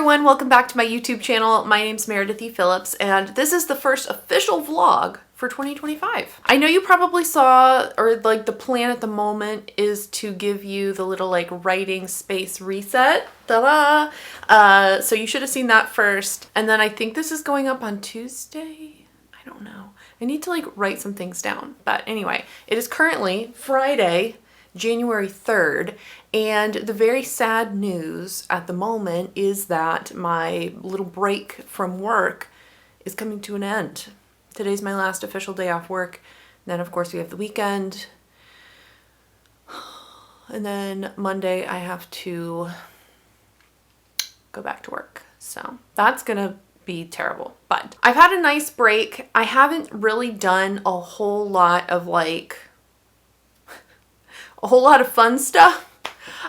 everyone, welcome back to my YouTube channel. My name's Meredith Phillips, and this is the first official vlog for 2025. I know you probably saw, or like the plan at the moment is to give you the little like writing space reset. Ta-da! So you should have seen that first. And then I think this is going up on Tuesday. I don't know. I need to like write some things down. But anyway, it is currently Friday, January 3rd, and the very sad news at the moment is that my little break from work is coming to an end. Today's my last official day off work. Then of course we have the weekend. And then Monday I have to go back to work. So that's gonna be terrible. But I've had a nice break. I haven't really done a whole lot of fun stuff.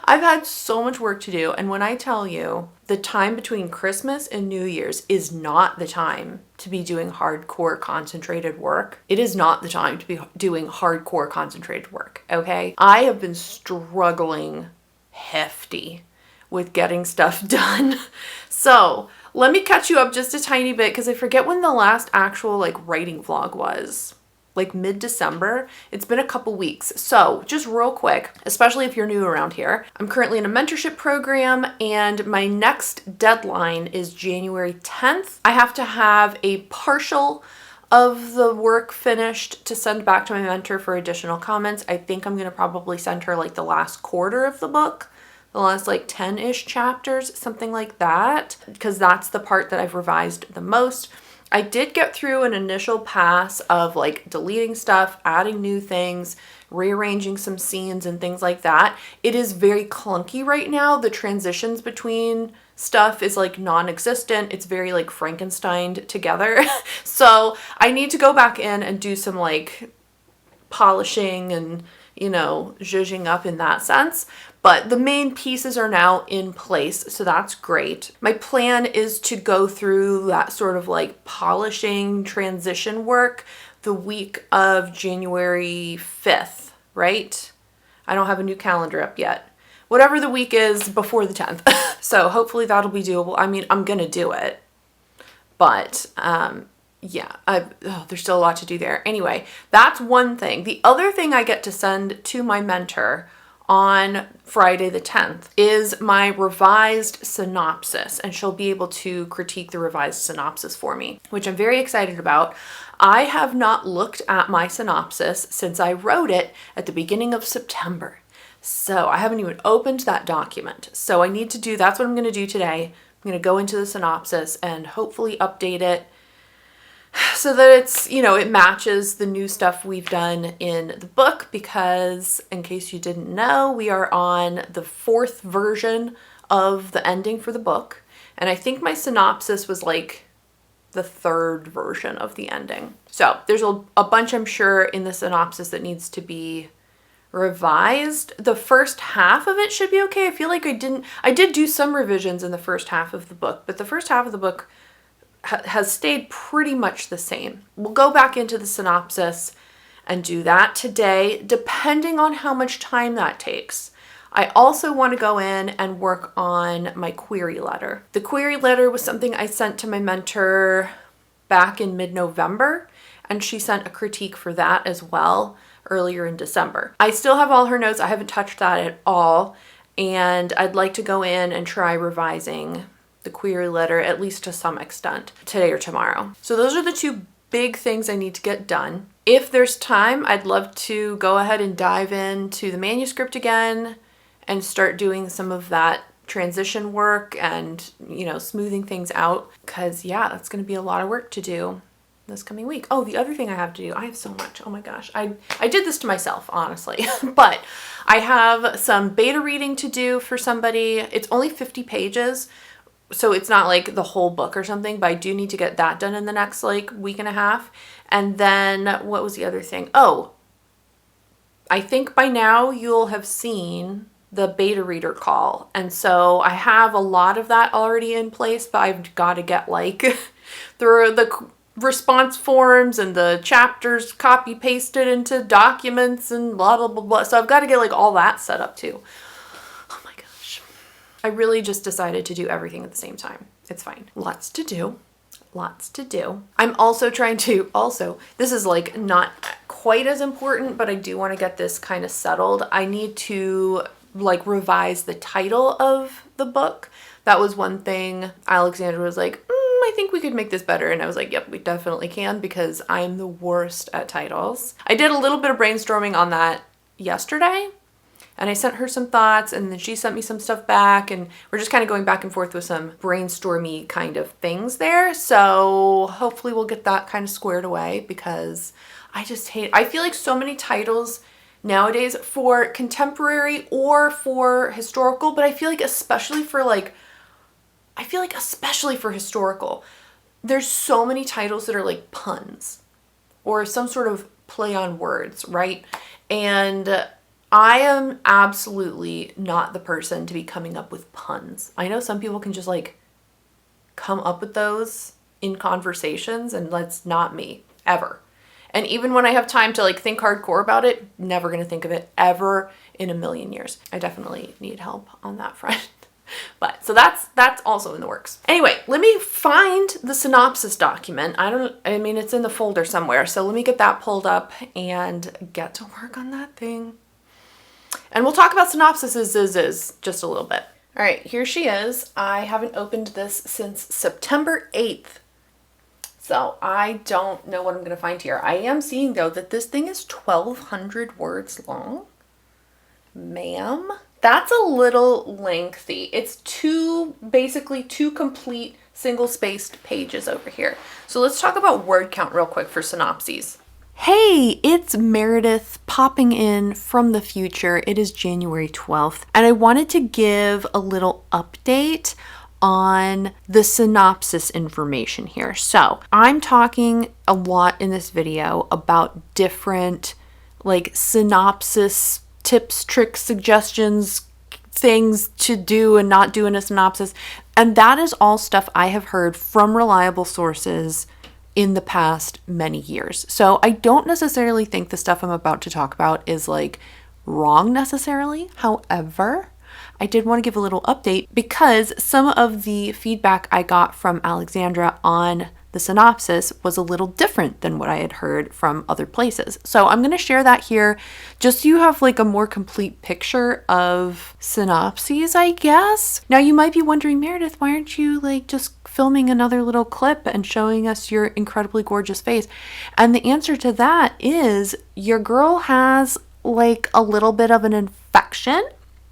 I've had so much work to do, and when I tell you the time between Christmas and New Year's is not the time to be doing hardcore concentrated work. It is not the time to be doing hardcore concentrated work, okay? I have been struggling hefty with getting stuff done. So let me catch you up just a tiny bit because I forget when the last actual like writing vlog was. Like mid-December. It's been a couple weeks. So just real quick, especially if you're new around here, I'm currently in a mentorship program and my next deadline is January 10th. I have to have a partial of the work finished to send back to my mentor for additional comments. I think I'm going to probably send her like the last quarter of the book, the last like 10-ish chapters, something like that, because that's the part that I've revised the most. I did get through an initial pass of like deleting stuff, adding new things, rearranging some scenes and things like that. It is very clunky right now. The transitions between stuff is like non-existent. It's very like Frankensteined together. So I need to go back in and do some like polishing and, you know, zhuzhing up in that sense. But the main pieces are now in place, so that's great. My plan is to go through that sort of like polishing transition work the week of January 5th, right? I don't have a new calendar up yet. Whatever the week is before the 10th. So hopefully that'll be doable. I mean, I'm gonna do it, but yeah, there's still a lot to do there. Anyway, that's one thing. The other thing I get to send to my mentor on Friday the 10th is my revised synopsis, and she'll be able to critique the revised synopsis for me, which I'm very excited about. I have not looked at my synopsis since I wrote it at the beginning of September. So I haven't even opened that document. So I need to that's what I'm going to do today. I'm going to go into the synopsis and hopefully update it so that it's, you know, it matches the new stuff we've done in the book, because in case you didn't know, we are on the 4th version of the ending for the book. And I think my synopsis was like the 3rd version of the ending. So there's a bunch, I'm sure, in the synopsis that needs to be revised. The first half of it should be okay. I feel like I did do some revisions in the first half of the book, but the first half of the book has stayed pretty much the same. We'll go back into the synopsis and do that today, depending on how much time that takes. I also want to go in and work on my query letter. The query letter was something I sent to my mentor back in mid-November, and she sent a critique for that as well earlier in December. I still have all her notes. I haven't touched that at all, and I'd like to go in and try revising the query letter, at least to some extent, today or tomorrow. So those are the two big things I need to get done. If there's time, I'd love to go ahead and dive into the manuscript again and start doing some of that transition work and, you know, smoothing things out, because yeah, that's going to be a lot of work to do this coming week. Oh, the other thing I have to do, I have so much. Oh my gosh. I did this to myself, honestly, but I have some beta reading to do for somebody. It's only 50 pages. So it's not like the whole book or something, but I do need to get that done in the next like week and a half. And then what was the other thing? Oh, I think by now you'll have seen the beta reader call. And so I have a lot of that already in place, but I've got to get like the response forms and the chapters copy pasted into documents and blah, blah, blah, blah. So I've got to get like all that set up too. Oh my gosh. I really just decided to do everything at the same time. It's fine. Lots to do. Lots to do. I'm also trying to, this is like not quite as important, but I do want to get this kind of settled. I need to like revise the title of the book. That was one thing Alexandra was like, I think we could make this better. And I was like, yep, we definitely can, because I'm the worst at titles. I did a little bit of brainstorming on that yesterday, and I sent her some thoughts, and then she sent me some stuff back, and we're just kind of going back and forth with some brainstormy kind of things there. So hopefully we'll get that kind of squared away, because I feel like so many titles nowadays for contemporary or for historical, but I feel like especially for historical, there's so many titles that are like puns or some sort of play on words, right? And I am absolutely not the person to be coming up with puns. I know some people can just like come up with those in conversations, and that's not me, ever. And even when I have time to like think hardcore about it, never gonna think of it ever in a million years. I definitely need help on that front. But so that's also in the works. Anyway, let me find the synopsis document. It's in the folder somewhere. So let me get that pulled up and get to work on that thing. And we'll talk about synopsis just a little bit. All right, here she is. I haven't opened this since September 8th. So I don't know what I'm going to find here. I am seeing though that this thing is 1,200 words long. Ma'am, that's a little lengthy. It's basically two complete single-spaced pages over here. So let's talk about word count real quick for synopses. Hey, it's Meredith popping in from the future. It is January 12th, and I wanted to give a little update on the synopsis information here. So I'm talking a lot in this video about different like synopsis tips, tricks, suggestions, things to do and not do in a synopsis. And that is all stuff I have heard from reliable sources in the past many years. So I don't necessarily think the stuff I'm about to talk about is like wrong necessarily. However, I did want to give a little update because some of the feedback I got from Alexandra on the synopsis was a little different than what I had heard from other places. So I'm going to share that here just so you have like a more complete picture of synopses, I guess. Now you might be wondering, Meredith, why aren't you like just filming another little clip and showing us your incredibly gorgeous face? And the answer to that is your girl has like a little bit of an infection.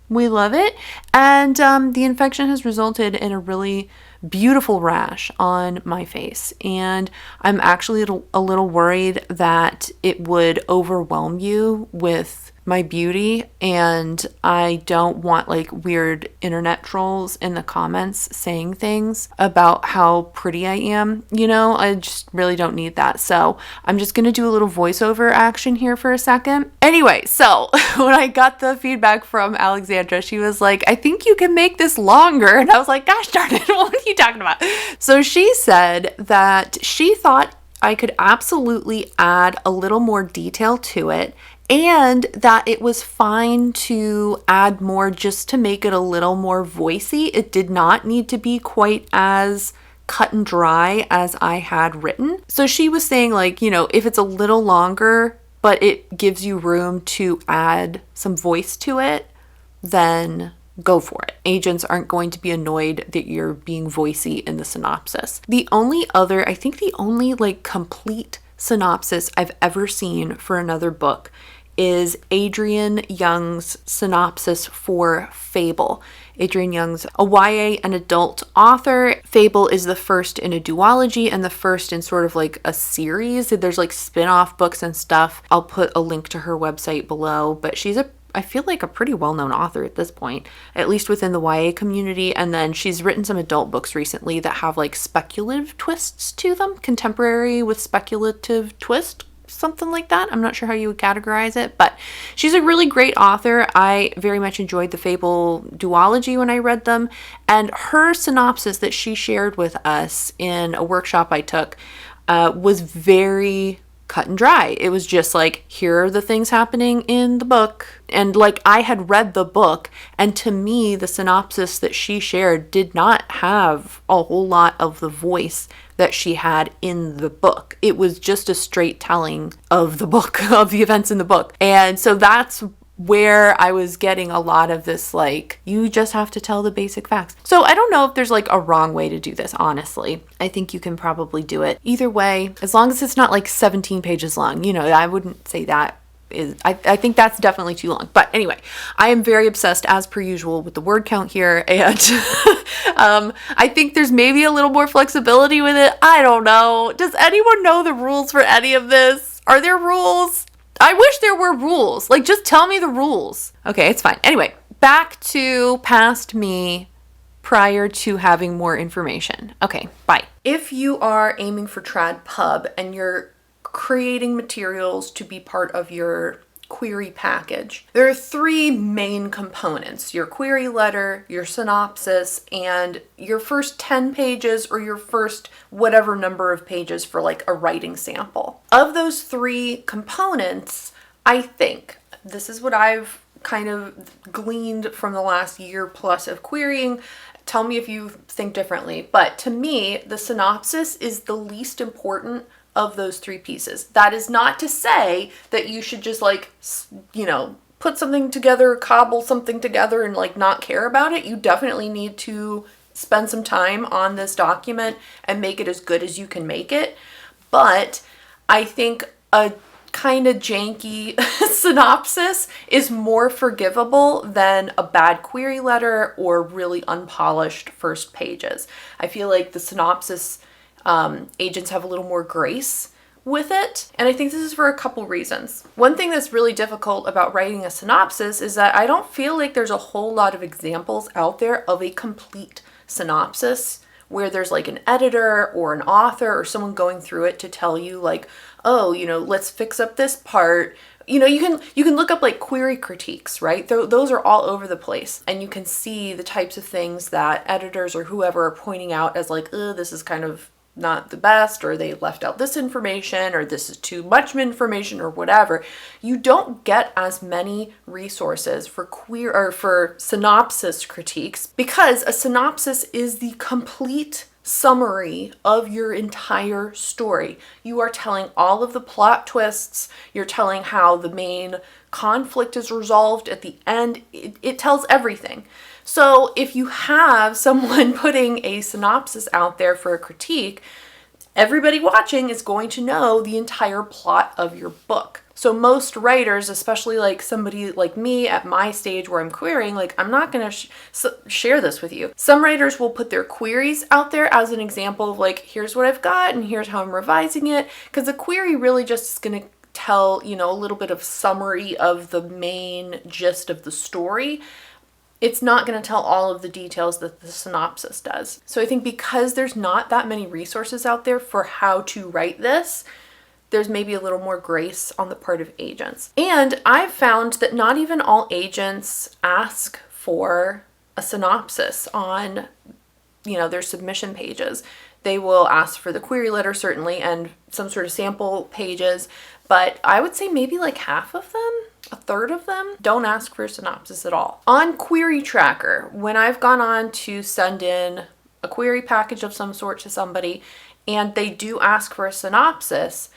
We love it. And the infection has resulted in a really beautiful rash on my face. And I'm actually a little worried that it would overwhelm you with my beauty, and I don't want like weird internet trolls in the comments saying things about how pretty I am. You know, I just really don't need that. So I'm just gonna do a little voiceover action here for a second. Anyway, so when I got the feedback from Alexandra, she was like, I think you can make this longer. And I was like, gosh darn it, what are you talking about? So she said that she thought I could absolutely add a little more detail to it, and that it was fine to add more just to make it a little more voicey. It did not need to be quite as cut and dry as I had written. So she was saying like, you know, if it's a little longer, but it gives you room to add some voice to it, then go for it. Agents aren't going to be annoyed that you're being voicey in the synopsis. The only like complete synopsis I've ever seen for another book is Adrienne Young's synopsis for Fable. Adrienne Young's a YA and adult author. Fable is the first in a duology and the first in sort of like a series. There's like spin-off books and stuff. I'll put a link to her website below, but she's I feel like a pretty well-known author at this point, at least within the YA community. And then she's written some adult books recently that have like speculative twists to them, contemporary with speculative twist, something like that. I'm not sure how you would categorize it, but she's a really great author. I very much enjoyed the Fable duology when I read them, and her synopsis that she shared with us in a workshop I took was very cut and dry. It was just like, here are the things happening in the book. And like, I had read the book, and to me, the synopsis that she shared did not have a whole lot of the voice that she had in the book. It was just a straight telling of the book, of the events in the book. And so that's where I was getting a lot of this, like, you just have to tell the basic facts. So I don't know if there's like a wrong way to do this, honestly. I think you can probably do it either way, as long as it's not like 17 pages long. You know, I wouldn't say that is, I think that's definitely too long. But anyway, I am very obsessed as per usual with the word count here, and I think there's maybe a little more flexibility with it. I don't know. Does anyone know the rules for any of this? Are there rules? I wish there were rules. Like, just tell me the rules. Okay, it's fine. Anyway, back to past me prior to having more information. Okay, bye. If you are aiming for Trad Pub and you're creating materials to be part of your query package, there are three main components: your query letter, your synopsis, and your first 10 pages or your first whatever number of pages for like a writing sample. Of those three components, I think, this is what I've kind of gleaned from the last year plus of querying. Tell me if you think differently, but to me, the synopsis is the least important of those three pieces. That is not to say that you should just like, you know, put something together, cobble something together and like not care about it. You definitely need to spend some time on this document and make it as good as you can make it. But I think a kind of janky synopsis is more forgivable than a bad query letter or really unpolished first pages. I feel like the synopsis agents have a little more grace with it. And I think this is for a couple reasons. One thing that's really difficult about writing a synopsis is that I don't feel like there's a whole lot of examples out there of a complete synopsis where there's like an editor or an author or someone going through it to tell you like, oh, you know, let's fix up this part. You know, you can look up like query critiques, right? Those are all over the place, and you can see the types of things that editors or whoever are pointing out as like, this is kind of not the best, or they left out this information, or this is too much information, or whatever. You don't get as many resources for queer or for synopsis critiques, because a synopsis is the complete summary of your entire story. You are telling all of the plot twists, you're telling how the main conflict is resolved at the end. It tells everything. So if you have someone putting a synopsis out there for a critique, everybody watching is going to know the entire plot of your book. So most writers, especially like somebody like me at my stage where I'm querying, like I'm not going to share this with you. Some writers will put their queries out there as an example of like, here's what I've got and here's how I'm revising it. Because the query really just is going to tell, you know, a little bit of summary of the main gist of the story. It's not going to tell all of the details that the synopsis does. So I think because there's not that many resources out there for how to write this, there's maybe a little more grace on the part of agents. And I've found that not even all agents ask for a synopsis on, you know, their submission pages. They will ask for the query letter, certainly, and some sort of sample pages, but I would say maybe like half of them, a third of them, don't ask for a synopsis at all. On Query Tracker, when I've gone on to send in a query package of some sort to somebody and they do ask for a synopsis,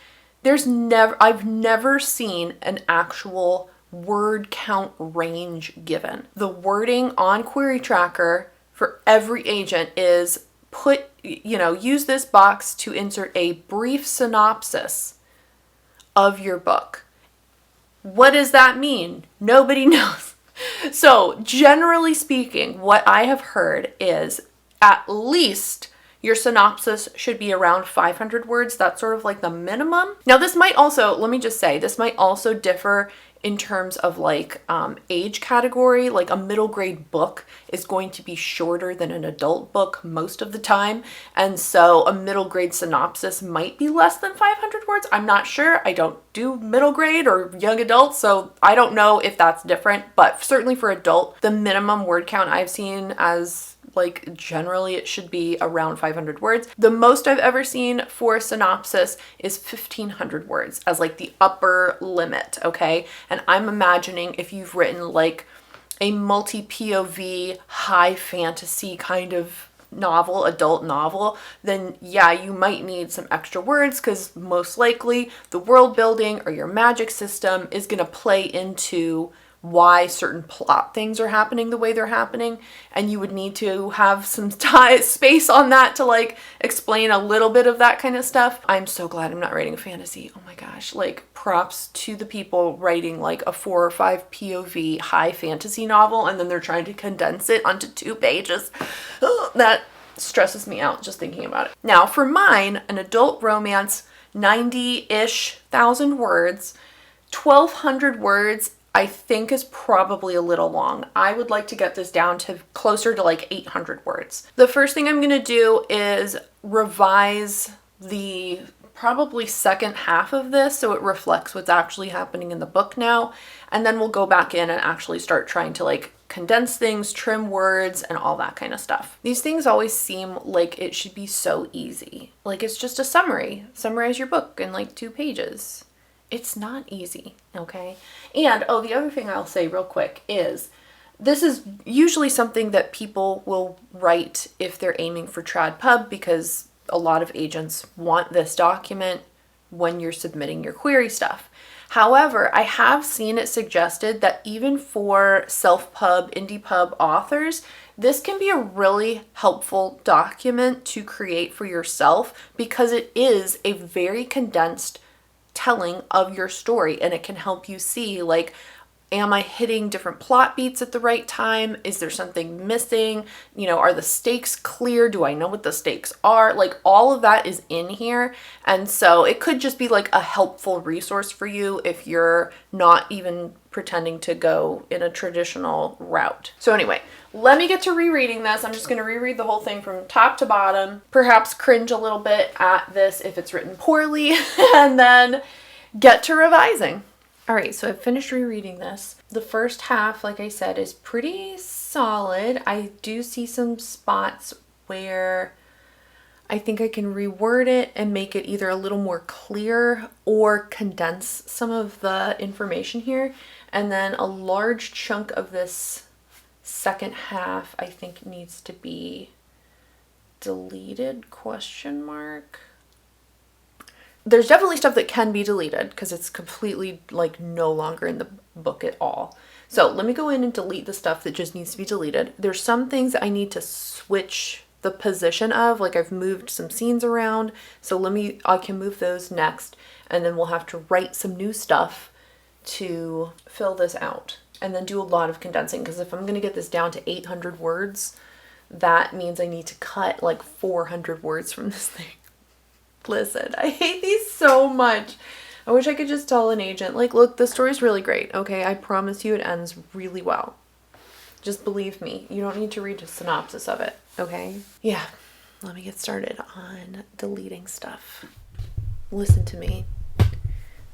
I've never seen an actual word count range given. The wording on Query Tracker for every agent is use this box to insert a brief synopsis of your book. What does that mean? Nobody knows. So generally speaking, what I have heard is at least your synopsis should be around 500 words. That's sort of like the minimum. Now this might also, let me just say, this might also differ in terms of like age category. Like a middle grade book is going to be shorter than an adult book most of the time. And so a middle grade synopsis might be less than 500 words. I'm not sure. I don't do middle grade or young adults, so I don't know if that's different, but certainly for adult, the minimum word count I've seen as Like generally it should be around 500 words. The most I've ever seen for a synopsis is 1500 words as like the upper limit, okay? And I'm imagining if you've written like a multi-POV high fantasy kind of novel, adult novel, then yeah, you might need some extra words because most likely the world building or your magic system is going to play into why certain plot things are happening the way they're happening, and you would need to have some space on that to like explain a little bit of that kind of stuff. I'm so glad I'm not writing a fantasy. Oh my gosh, like props to the people writing like a 4 or 5 POV high fantasy novel and then they're trying to condense it onto 2 pages. That stresses me out just thinking about it. Now for mine, an adult romance, 90-ish thousand words, 1200 words I think is probably a little long. I would like to get this down to closer to like 800 words. The first thing I'm going to do is revise the probably second half of this so it reflects what's actually happening in the book now. And then we'll go back in and actually start trying to like condense things, trim words, and all that kind of stuff. These things always seem like it should be so easy. Like it's just a summary. Summarize your book in like 2 pages. It's not easy, okay? And, oh, the other thing I'll say real quick is this is usually something that people will write if they're aiming for trad pub because a lot of agents want this document when you're submitting your query stuff. However, I have seen it suggested that even for self-pub, indie pub authors, this can be a really helpful document to create for yourself because it is a very condensed telling of your story, and it can help you see like, am I hitting different plot beats at the right time? Is there something missing? You know, are the stakes clear? Do I know what the stakes are? Like all of that is in here. And so it could just be like a helpful resource for you if you're not even pretending to go in a traditional route. So anyway, let me get to rereading this. I'm just going to reread the whole thing from top to bottom, perhaps cringe a little bit at this if it's written poorly, and then get to revising. All right, so I've finished rereading this. The first half, like I said, is pretty solid. I do see some spots where I think I can reword it and make it either a little more clear or condense some of the information here. And then a large chunk of this second half I think needs to be deleted, question mark. There's definitely stuff that can be deleted because it's completely like no longer in the book at all. So let me go in and delete the stuff that just needs to be deleted. There's some things I need to switch the position of, like I've moved some scenes around. So I can move those next, and then we'll have to write some new stuff to fill this out and then do a lot of condensing, because if I'm going to get this down to 800 words, that means I need to cut like 400 words from this thing. Listen, I hate these so much. I wish I could just tell an agent, like, look, the story's really great, okay? I promise you it ends really well. Just believe me. You don't need to read a synopsis of it, okay? Yeah, let me get started on deleting stuff. Listen to me.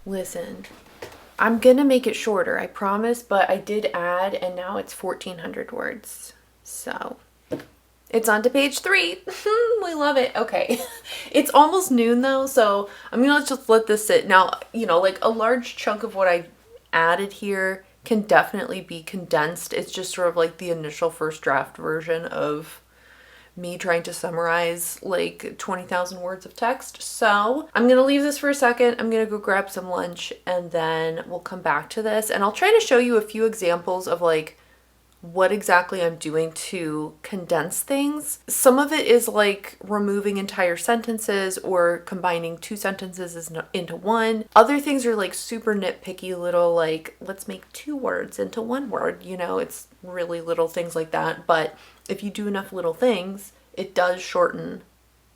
Listen. I'm gonna make it shorter, I promise, but I did add, and now it's 1400 words. So it's on to page 3. We love it. Okay. It's almost noon though, so I'm gonna just let this sit. Now, you know, like a large chunk of what I added here can definitely be condensed. It's just sort of like the initial first draft version of me trying to summarize like 20,000 words of text. So I'm gonna leave this for a second. I'm gonna go grab some lunch and then we'll come back to this. And I'll try to show you a few examples of like what exactly I'm doing to condense things. Some of it is like removing entire sentences or combining 2 sentences into one. Other things are like super nitpicky little, like, let's make 2 words into 1 word. You know, it's really little things like that. But if you do enough little things, it does shorten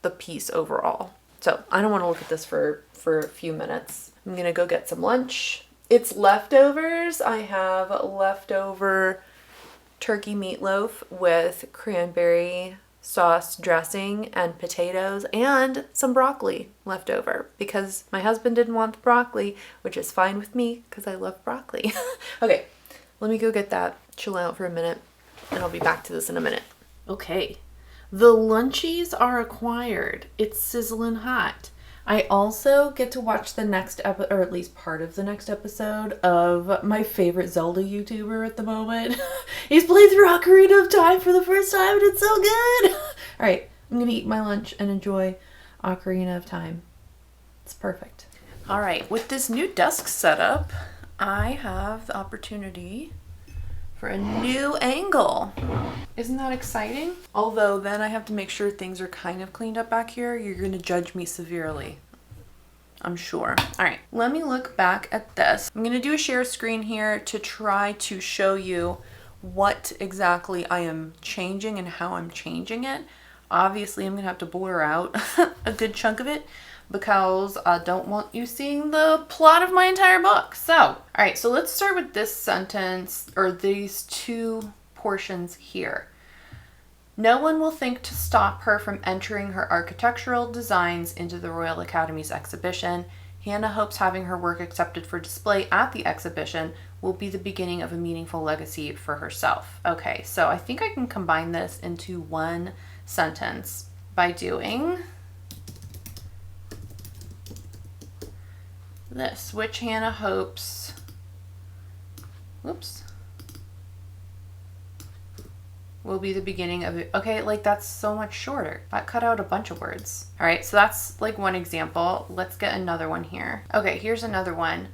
the piece overall. So I don't want to look at this for a few minutes. I'm gonna go get some lunch. It's leftovers. I have leftover turkey meatloaf with cranberry sauce dressing and potatoes and some broccoli left over because my husband didn't want the broccoli, which is fine with me because I love broccoli. Okay, let me go get that, chill out for a minute, and I'll be back to this in a minute. Okay. The lunchies are acquired. It's sizzling hot. I also get to watch the next episode, or at least part of the next episode of my favorite Zelda YouTuber at the moment. He's played through Ocarina of Time for the first time and it's so good. All right, I'm going to eat my lunch and enjoy Ocarina of Time. It's perfect. All right, with this new desk setup, I have the opportunity for a new angle. Isn't that exciting? Although then I have to make sure things are kind of cleaned up back here. You're gonna judge me severely, I'm sure. All right, let me look back at this. I'm gonna do a share screen here to try to show you what exactly I am changing and how I'm changing it. Obviously, I'm gonna have to blur out a good chunk of it because I don't want you seeing the plot of my entire book. So, all right, so let's start with this sentence, or these two portions here. No one will think to stop her from entering her architectural designs into the Royal Academy's exhibition. Hannah hopes having her work accepted for display at the exhibition will be the beginning of a meaningful legacy for herself. Okay, so I think I can combine this into one sentence by doing this, which Hannah hopes, will be the beginning of it. Okay, like that's so much shorter. That cut out a bunch of words. All right, so that's like one example. Let's get another one here. Okay, here's another one.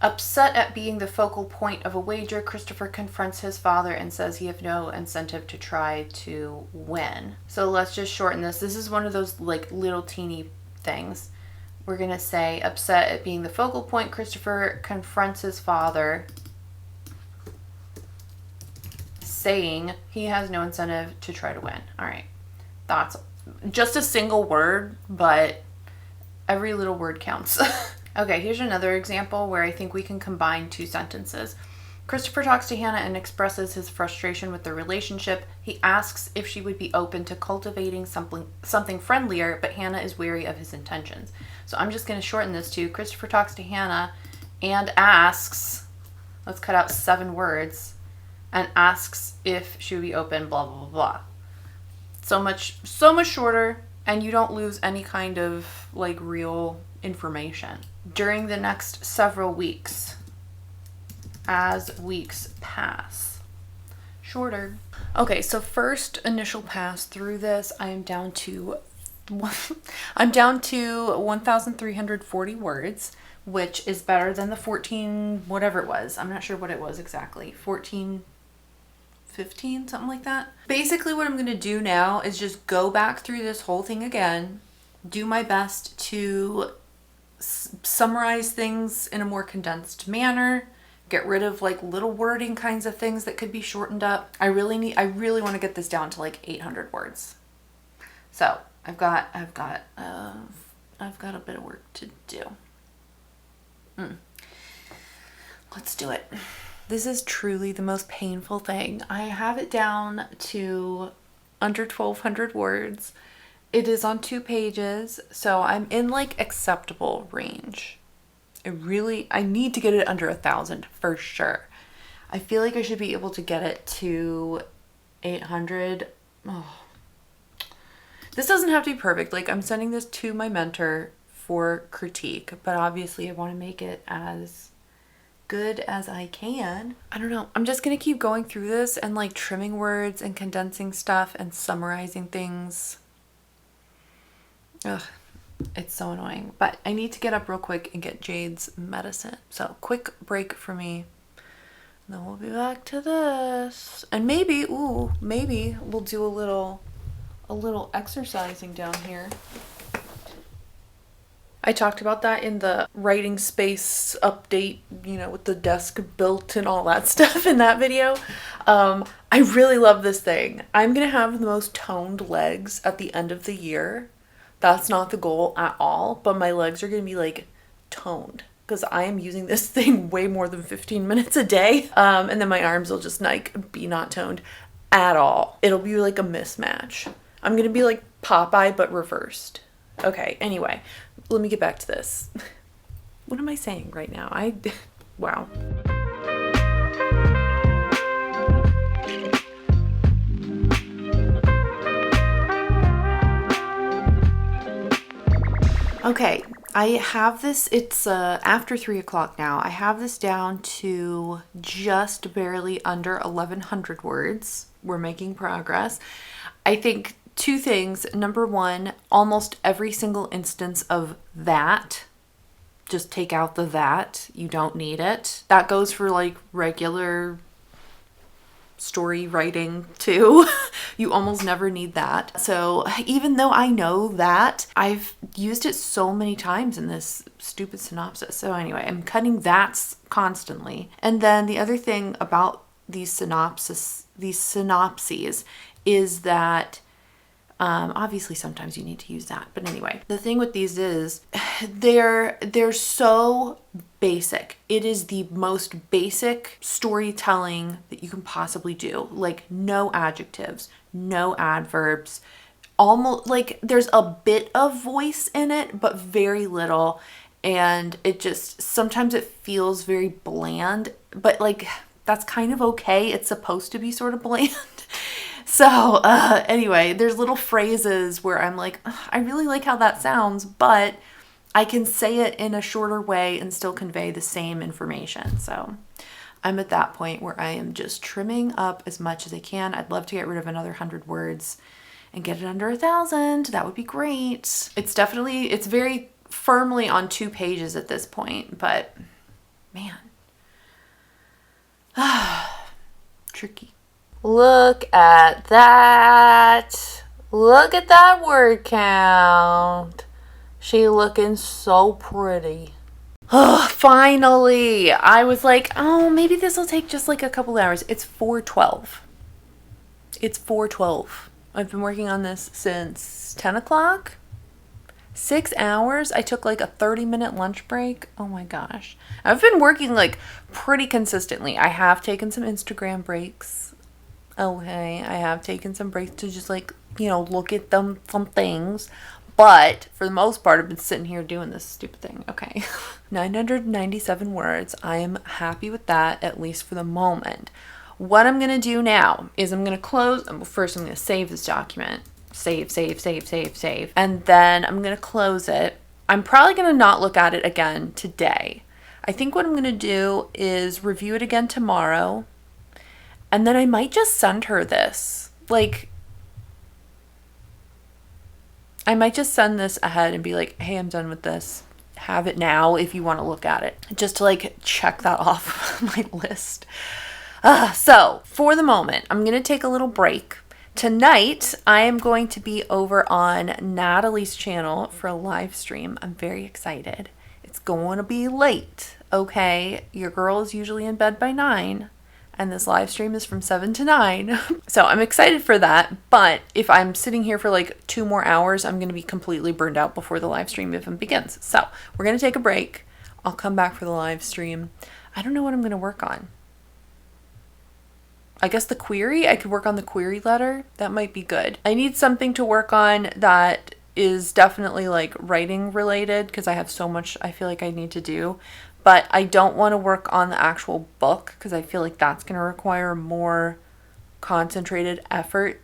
Upset at being the focal point of a wager, Christopher confronts his father and says he has no incentive to try to win. So let's just shorten this. This is one of those like little teeny things. We're going to say, upset at being the focal point, Christopher confronts his father, saying he has no incentive to try to win. All right. That's just a single word, but every little word counts. Okay, here's another example where I think we can combine two sentences. Christopher talks to Hannah and expresses his frustration with the relationship. He asks if she would be open to cultivating something friendlier, but Hannah is wary of his intentions. So I'm just going to shorten this to Christopher talks to Hannah and asks, let's cut out 7 words, and asks if she would be open, blah, blah, blah, blah. So much shorter, and you don't lose any kind of like real information. During the next several weeks, as weeks pass. Shorter. Okay, so first initial pass through this, I'm down to 1,340 words, which is better than the 14 whatever it was. I'm not sure what it was exactly. 14, 15, something like that. Basically what I'm going to do now is just go back through this whole thing again, do my best to summarize things in a more condensed manner, get rid of like little wording kinds of things that could be shortened up. I really want to get this down to like 800 words. So I've got a bit of work to do. Let's do it. This is truly the most painful thing. I have it down to under 1,200 words. It is on 2 pages, so I'm in like acceptable range. I need to get it under 1,000 for sure. I feel like I should be able to get it to 800. Oh. This doesn't have to be perfect. Like I'm sending this to my mentor for critique, but obviously I want to make it as good as I can. I don't know. I'm just going to keep going through this and like trimming words and condensing stuff and summarizing things. Ugh. It's so annoying, but I need to get up real quick and get Jade's medicine. So quick break for me. And then we'll be back to this. And maybe we'll do a little exercising down here. I talked about that in the writing space update, with the desk built and all that stuff in that video. I really love this thing. I'm going to have the most toned legs at the end of the year. That's not the goal at all, but my legs are going to be like toned because I am using this thing way more than 15 minutes a day. And then my arms will just like be not toned at all. It'll be like a mismatch. I'm going to be like Popeye, but reversed. Okay. Anyway, let me get back to this. What am I saying right now? Wow. Okay, I have this, it's after 3 o'clock now. I have this down to just barely under 1,100 words. We're making progress. I think two things. Number one, almost every single instance of that, just take out the that. You don't need it. That goes for like regular story writing too. You almost never need that. So even though I know that, I've used it so many times in this stupid synopsis. So anyway, I'm cutting that constantly. And then the other thing about these synopses is that obviously sometimes you need to use that, but anyway, the thing with these is they're so basic. It is the most basic storytelling that you can possibly do. Like no adjectives, no adverbs, almost like there's a bit of voice in it, but very little. And it just, sometimes it feels very bland, but like that's kind of okay. It's supposed to be sort of bland. So anyway, there's little phrases where I'm like, I really like how that sounds, but I can say it in a shorter way and still convey the same information. So I'm at that point where I am just trimming up as much as I can. I'd love to get rid of another 100 words and get it under 1,000. That would be great. It's very firmly on 2 pages at this point, but man, tricky. Look at that. Look at that word count. She looking so pretty. Oh, finally. I was like, oh, maybe this will take just like a couple hours. It's 4:12. It's 4:12. I've been working on this since 10 o'clock. 6 hours. I took like a 30-minute lunch break. Oh my gosh. I've been working like pretty consistently. I have taken some Instagram breaks. Okay, I have taken some breaks to just like, look at some things. But for the most part, I've been sitting here doing this stupid thing. Okay. 997 words. I am happy with that, at least for the moment. What I'm going to do now is I'm going to close. First, I'm going to save this document. Save. And then I'm going to close it. I'm probably going to not look at it again today. I think what I'm going to do is review it again tomorrow. And then I might just send her this. Like, I might just send this ahead and be like, hey, I'm done with this. Have it now if you want to look at it. Just to like check that off my list. So for the moment, I'm going to take a little break. Tonight, I am going to be over on Natalie's channel for a live stream. I'm very excited. It's going to be late, okay? Your girl is usually in bed by 9. And this live stream is from 7 to 9. So I'm excited for that. But if I'm sitting here for like 2 more hours, I'm going to be completely burned out before the live stream even begins. So we're going to take a break. I'll come back for the live stream. I don't know what I'm going to work on. I guess the query. I could work on the query letter. That might be good. I need something to work on that is definitely like writing related because I have so much I feel like I need to do. But I don't want to work on the actual book because I feel like that's going to require more concentrated effort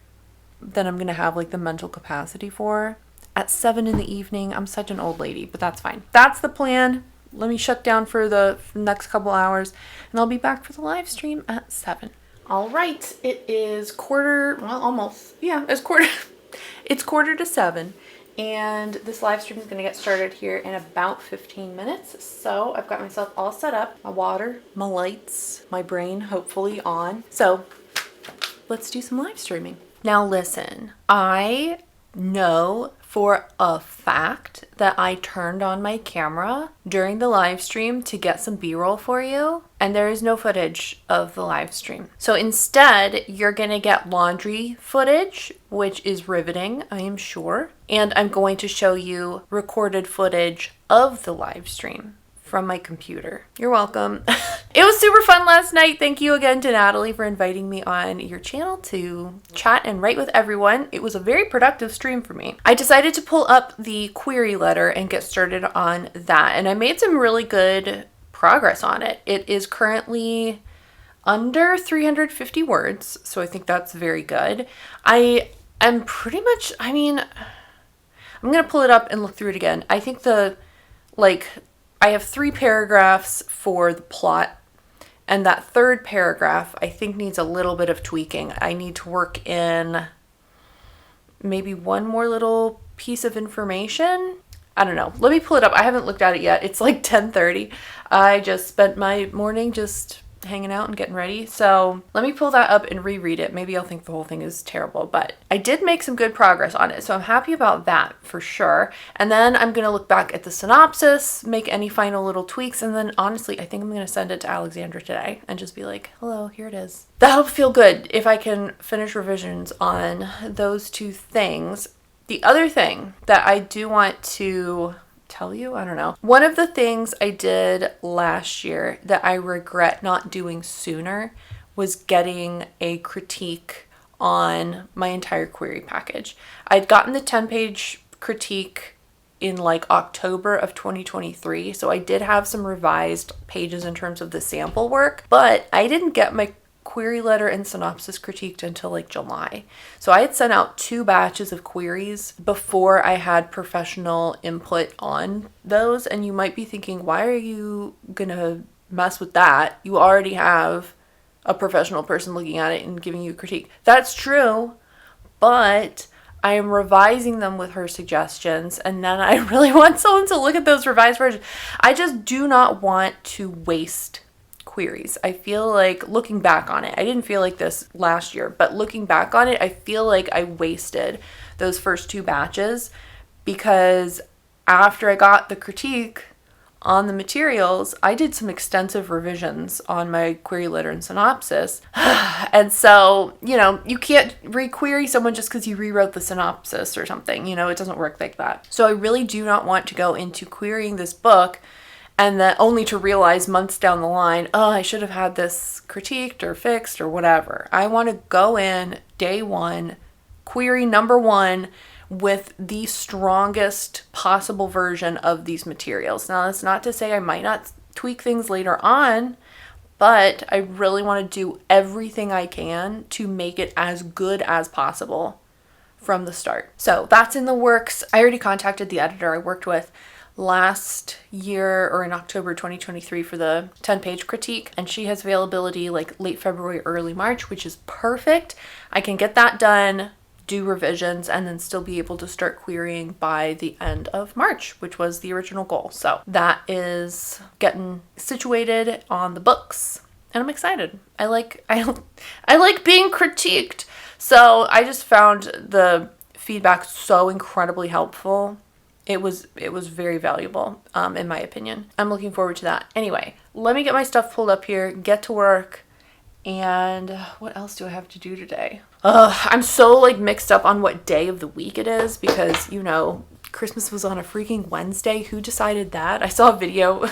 than I'm going to have like the mental capacity for. At 7 in the evening, I'm such an old lady, but that's fine. That's the plan. Let me shut down for the next couple hours and I'll be back for the live stream at 7. All right. It is almost. Yeah, it's quarter to 7. And this live stream is going to get started here in about 15 minutes. So I've got myself all set up, my water, my lights, my brain hopefully on. So let's do some live streaming. Now listen, I know for a fact that I turned on my camera during the live stream to get some B-roll for you, and there is no footage of the live stream. So instead, you're gonna get laundry footage, which is riveting, I am sure, and I'm going to show you recorded footage of the live stream from my computer. You're welcome. It was super fun last night. Thank you again to Natalie for inviting me on your channel to chat and write with everyone. It was a very productive stream for me. I decided to pull up the query letter and get started on that, and I made some really good progress on it. It is currently under 350 words, so I think that's very good. I'm I'm going to pull it up and look through it again. I think I have 3 paragraphs for the plot, and that third paragraph I think needs a little bit of tweaking. I need to work in maybe one more little piece of information. I don't know. Let me pull it up. I haven't looked at it yet. It's like 10:30. I just spent my morning just hanging out and getting ready. So let me pull that up and reread it. Maybe I'll think the whole thing is terrible, but I did make some good progress on it. So I'm happy about that for sure. And then I'm going to look back at the synopsis, make any final little tweaks. And then honestly, I think I'm going to send it to Alexandra today and just be like, hello, here it is. That'll feel good if I can finish revisions on those 2 things. The other thing that I do want to tell you, I don't know. One of the things I did last year that I regret not doing sooner was getting a critique on my entire query package. I'd gotten the 10-page critique in like October of 2023, so I did have some revised pages in terms of the sample work, but I didn't get my query letter and synopsis critiqued until like July. So I had sent out 2 batches of queries before I had professional input on those. And you might be thinking, why are you gonna mess with that? You already have a professional person looking at it and giving you a critique. That's true, but I am revising them with her suggestions, and then I really want someone to look at those revised versions. I just do not want to waste queries. I feel like, looking back on it, I didn't feel like this last year, but looking back on it, I feel like I wasted those first 2 batches because after I got the critique on the materials, I did some extensive revisions on my query letter and synopsis. And so, you can't re-query someone just because you rewrote the synopsis or something. It doesn't work like that. So I really do not want to go into querying this book and then only to realize months down the line, oh, I should have had this critiqued or fixed or whatever. I want to go in day 1, query number 1, with the strongest possible version of these materials. Now, that's not to say I might not tweak things later on, but I really want to do everything I can to make it as good as possible from the start. So that's in the works. I already contacted the editor I worked with last year or in October 2023 for the 10-page critique, and she has availability like late February, early March, which is perfect. I can get that done, do revisions, and then still be able to start querying by the end of March, which was the original goal. So that is getting situated on the books, and I'm excited. I like being critiqued. So I just found the feedback so incredibly helpful. It was very valuable, in my opinion. I'm looking forward to that. Anyway, let me get my stuff pulled up here, get to work, and what else do I have to do today? I'm so like mixed up on what day of the week it is because, you know, Christmas was on a freaking Wednesday. Who decided that? I saw a video,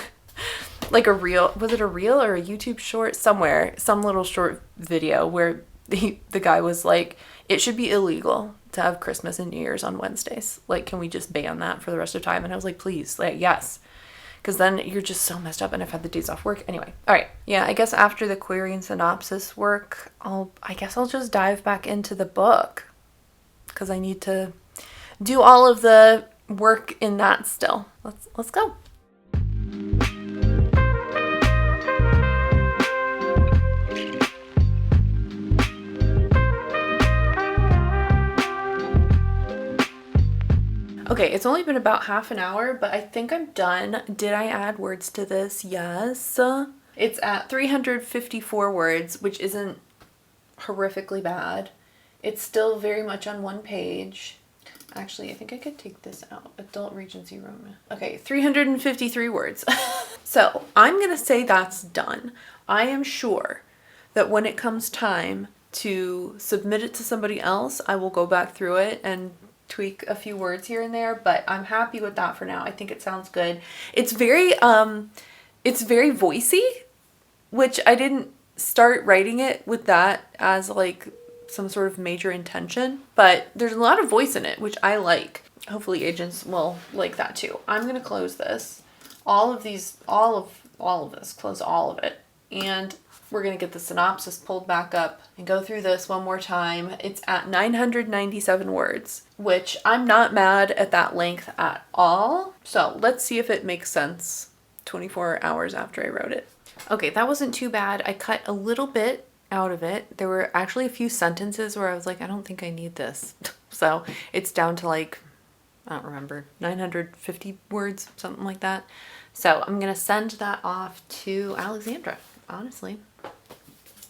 like a reel. Was it a reel or a YouTube short? Somewhere, some little short video where the guy was like, it should be illegal to have Christmas and New Year's on Wednesdays. Like, can we just ban that for the rest of time? And I was like, please, like, yes. Because then you're just so messed up, and I've had the days off work. Anyway, all right. Yeah, I guess after the query and synopsis work, I'll just dive back into the book because I need to do all of the work in that still. Let's go. Okay, it's only been about half an hour, but I think I'm done. Did I add words to this? Yes. It's at 354 words, which isn't horrifically bad. It's still very much on one page. Actually, I think I could take this out. Adult Regency Roman. Okay, 353 words. So I'm going to say that's done. I am sure that when it comes time to submit it to somebody else, I will go back through it and tweak a few words here and there, but I'm happy with that for now. I think it sounds good. It's very voicey, which I didn't start writing it with that as like some sort of major intention, but there's a lot of voice in it, which I like. Hopefully agents will like that too. I'm going to close this, all of this, close all of it. And We're going to get the synopsis pulled back up and go through this one more time. It's at 997 words, which I'm not mad at that length at all. So let's see if it makes sense 24 hours after I wrote it. Okay, that wasn't too bad. I cut a little bit out of it. There were actually a few sentences where I was like, I don't think I need this. So it's down to like, I don't remember, 950 words, something like that. So I'm going to send that off to Alexandra, honestly.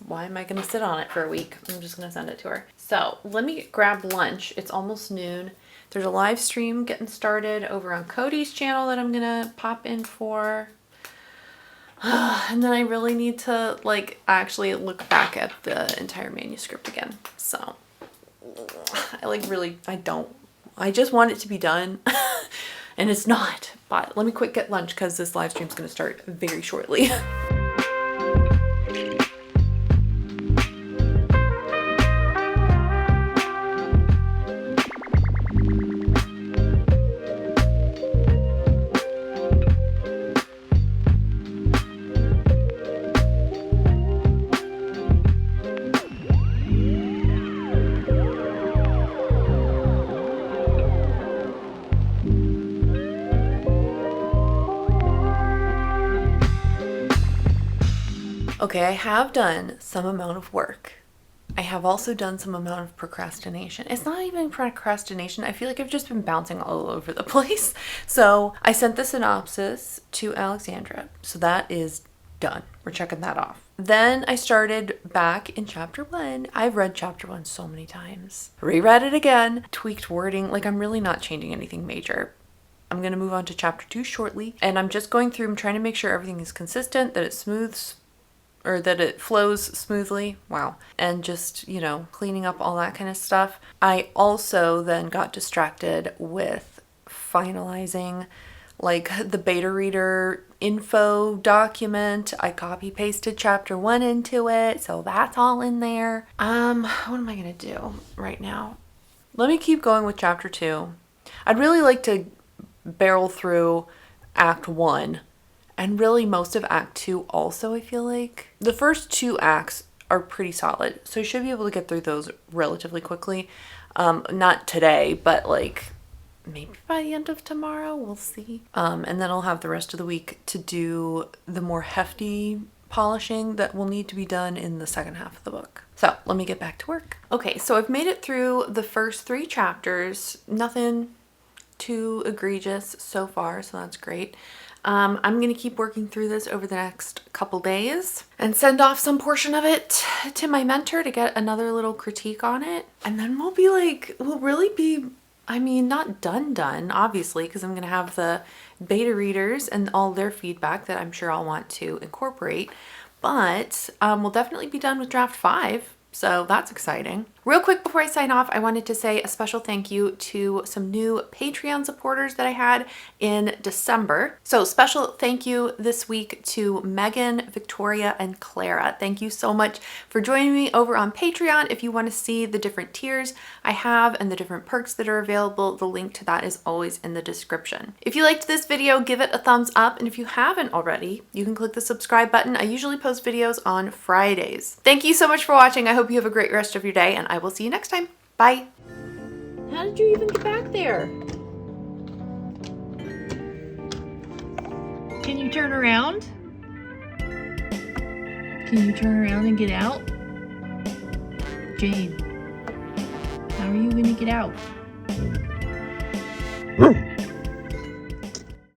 Why am I going to sit on it for a week? I'm just going to send it to her. So let me grab lunch. It's almost noon. There's a live stream getting started over on Cody's channel that I'm going to pop in for. And then I really need to like actually look back at the entire manuscript again. So I just want it to be done and it's not. But let me quick get lunch because this live stream is going to start very shortly. Okay, I have done some amount of work. I have also done some amount of procrastination. It's not even procrastination. I feel like I've just been bouncing all over the place. So I sent the synopsis to Alexandra. So that is done. We're checking that off. Then I started back in chapter 1. I've read chapter 1 so many times. Reread it again, tweaked wording. Like I'm really not changing anything major. I'm going to move on to chapter 2 shortly. And I'm just going through, I'm trying to make sure everything is consistent, that it smooths or that it flows smoothly. Wow. And just, you know, cleaning up all that kind of stuff. I also then got distracted with finalizing like the beta reader info document. I copy pasted chapter 1 into it. So that's all in there. What am I going to do right now? Let me keep going with chapter 2. I'd really like to barrel through act 1. And really most of Act 2 also, I feel like. The first 2 acts are pretty solid. So I should be able to get through those relatively quickly. Not today, but like maybe by the end of tomorrow. We'll see. And then I'll have the rest of the week to do the more hefty polishing that will need to be done in the second half of the book. So let me get back to work. Okay, so I've made it through the first 3 chapters. Nothing too egregious so far, so that's great. I'm going to keep working through this over the next couple days and send off some portion of it to my mentor to get another little critique on it. And then we'll really be, I mean, not done, obviously, because I'm going to have the beta readers and all their feedback that I'm sure I'll want to incorporate. But we'll definitely be done with draft 5. So that's exciting. Real quick before I sign off, I wanted to say a special thank you to some new Patreon supporters that I had in December. So special thank you this week to Megan, Vicktoria, and Clara. Thank you so much for joining me over on Patreon. If you want to see the different tiers I have and the different perks that are available, the link to that is always in the description. If you liked this video, give it a thumbs up. And if you haven't already, you can click the subscribe button. I usually post videos on Fridays. Thank you so much for watching. I hope you have a great rest of your day, and I will see you next time. Bye. How did you even get back there? Can you turn around? Can you turn around and get out? Jade, how are you going to get out?